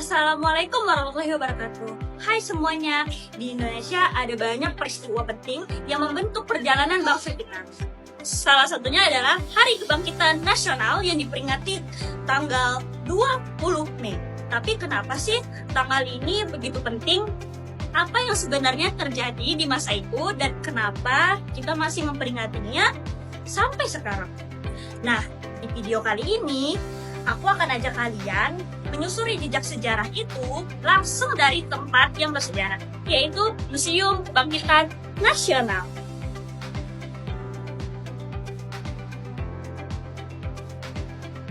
Assalamualaikum warahmatullahi wabarakatuh. Hai semuanya, di Indonesia ada banyak peristiwa penting yang membentuk perjalanan bangsa kita. Salah satunya adalah Hari Kebangkitan Nasional yang diperingati tanggal 20 Mei. Tapi kenapa sih tanggal ini begitu penting? Apa yang sebenarnya terjadi di masa itu dan kenapa kita masih memperingatinya sampai sekarang? Nah, di video kali ini aku akan ajak kalian menyusuri jejak sejarah itu langsung dari tempat yang bersejarah, yaitu Museum Kebangkitan Nasional.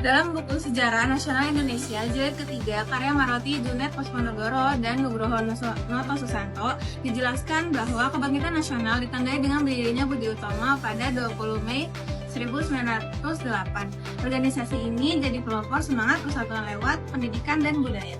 Dalam buku Sejarah Nasional Indonesia jilid ketiga karya Maroty, Junet Posmonogoro, dan Nugroho Noto Susanto dijelaskan bahwa kebangkitan nasional ditandai dengan berdirinya Budi Utomo pada 20 Mei 1908. Organisasi ini jadi pelopor semangat persatuan lewat pendidikan dan budaya.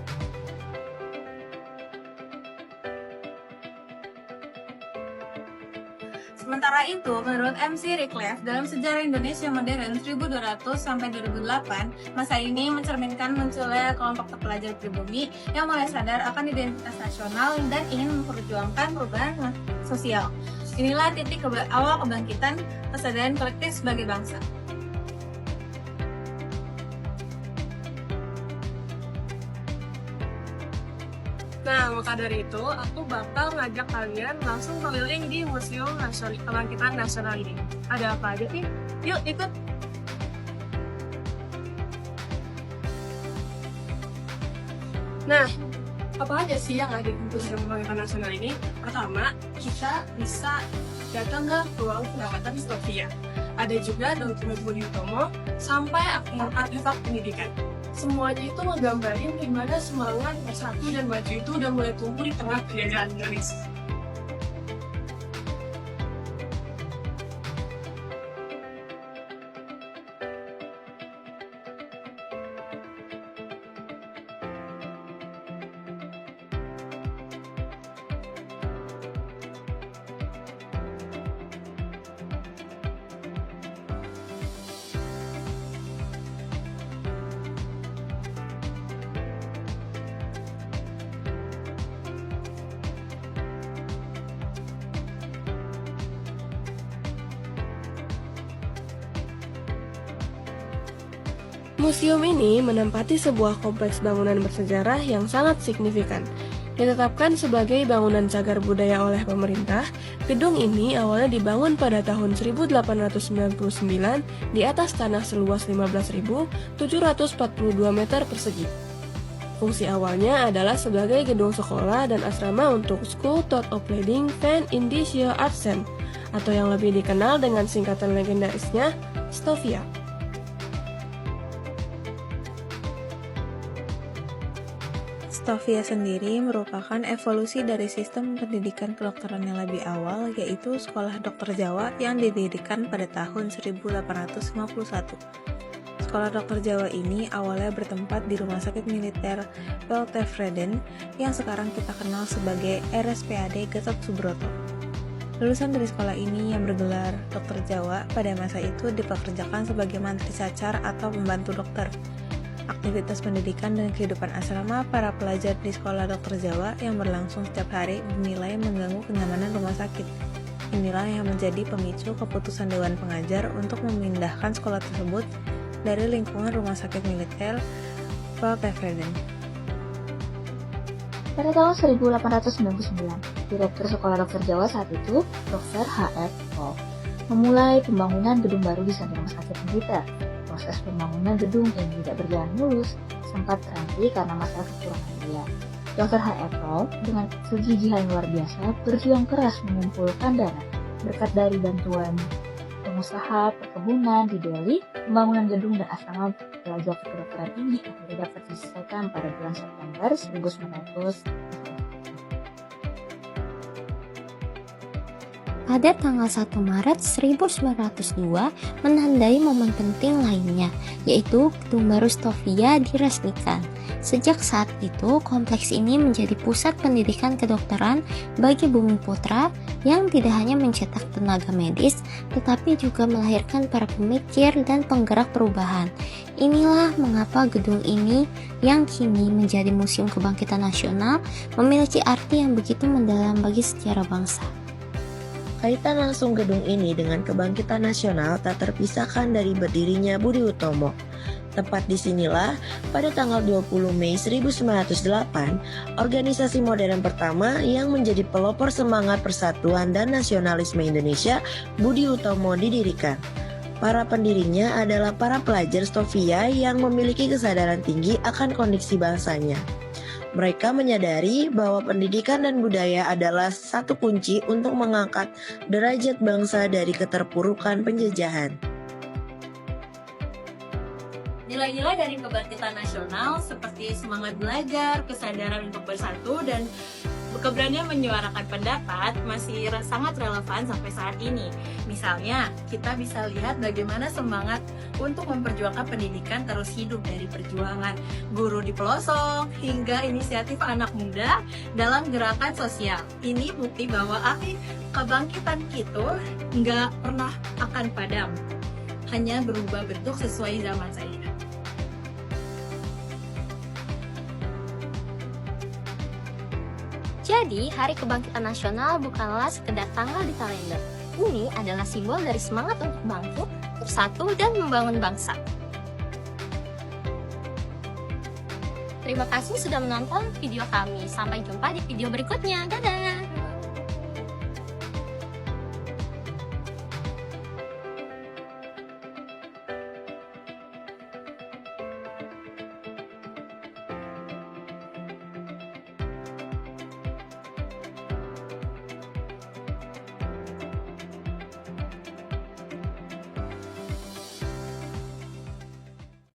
Sementara itu, menurut MC Rickleff, dalam sejarah Indonesia modern 1200 sampai 2008, masa ini mencerminkan munculnya kelompok terpelajar pribumi yang mulai sadar akan identitas nasional dan ingin memperjuangkan perubahan sosial. Inilah titik awal kebangkitan kesadaran kolektif sebagai bangsa. Nah, maka dari itu, aku bakal ngajak kalian langsung keliling di Museum Kebangkitan Nasional ini. Ada apa aja nih? Yuk, ikut! Nah, apa aja sih yang ada di Museum Kebangkitan Nasional ini? Pertama, kita bisa datang ke ruang perawatan Stovia. Ada juga dokumen Budi Utomo sampai artefak pendidikan. Semuanya itu menggambarin gimana semangat bersatu dan maju itu udah mulai tumbuh di tengah penjajahan Indonesia. Museum ini menempati sebuah kompleks bangunan bersejarah yang sangat signifikan. Ditetapkan sebagai bangunan cagar budaya oleh pemerintah, gedung ini awalnya dibangun pada tahun 1899 di atas tanah seluas 15.742 meter persegi. Fungsi awalnya adalah sebagai gedung sekolah dan asrama untuk School Thought of Leading Van Indische Artsen, atau yang lebih dikenal dengan singkatan legendarisnya, Stovia. Stovia sendiri merupakan evolusi dari sistem pendidikan kedokteran yang lebih awal, yaitu Sekolah Dokter Jawa yang didirikan pada tahun 1851. Sekolah Dokter Jawa ini awalnya bertempat di Rumah Sakit Militer Weltevreden yang sekarang kita kenal sebagai RSPAD Gatot Subroto. Lulusan dari sekolah ini yang bergelar Dokter Jawa pada masa itu dipekerjakan sebagai mantri cacar atau pembantu dokter. Aktivitas pendidikan dan kehidupan asrama para pelajar di Sekolah Dokter Jawa yang berlangsung setiap hari dinilai mengganggu kenyamanan rumah sakit. Inilah yang menjadi pemicu keputusan Dewan Pengajar untuk memindahkan sekolah tersebut dari lingkungan Rumah Sakit Militer Weltevreden. Pada tahun 1899, Direktur Sekolah Dokter Jawa saat itu, Dr. H.F. Paul, memulai pembangunan gedung baru di samping Rumah Sakit Militer. Proses pembangunan gedung yang tidak berjalan mulus sempat terhenti karena masalah kekurangan biaya. Dr. H.F. Paul dengan kegigihan luar biasa berjuang keras mengumpulkan dana. Berkat dari bantuan pengusaha perkebunan di Delhi, pembangunan gedung dan asrama pelajar kedokteran ini akhirnya dapat diselesaikan pada bulan September 1900. Pada tanggal 1 Maret 1902 menandai momen penting lainnya, yaitu gedung baru Stovia diresmikan. Sejak saat itu, kompleks ini menjadi pusat pendidikan kedokteran bagi Bumi Putra yang tidak hanya mencetak tenaga medis, tetapi juga melahirkan para pemikir dan penggerak perubahan. Inilah mengapa gedung ini yang kini menjadi Museum Kebangkitan Nasional memiliki arti yang begitu mendalam bagi sejarah bangsa. Kaitan langsung gedung ini dengan kebangkitan nasional tak terpisahkan dari berdirinya Budi Utomo. Tepat disinilah, pada tanggal 20 Mei 1908, organisasi modern pertama yang menjadi pelopor semangat persatuan dan nasionalisme Indonesia, Budi Utomo, didirikan. Para pendirinya adalah para pelajar Stovia yang memiliki kesadaran tinggi akan kondisi bangsanya. Mereka menyadari bahwa pendidikan dan budaya adalah satu kunci untuk mengangkat derajat bangsa dari keterpurukan penjajahan. Nilai-nilai dari kebangkitan nasional seperti semangat belajar, kesadaran untuk bersatu, dan keberanian menyuarakan pendapat masih sangat relevan sampai saat ini. Misalnya, kita bisa lihat bagaimana semangat untuk memperjuangkan pendidikan terus hidup dari perjuangan guru di pelosok hingga inisiatif anak muda dalam gerakan sosial. Ini bukti bahwa api kebangkitan kita nggak pernah akan padam, hanya berubah bentuk sesuai zaman saya. Jadi, Hari Kebangkitan Nasional bukanlah sekedar tanggal di kalender. Ini adalah simbol dari semangat untuk bangkit, bersatu, dan membangun bangsa. Terima kasih sudah menonton video kami. Sampai jumpa di video berikutnya. Dadah!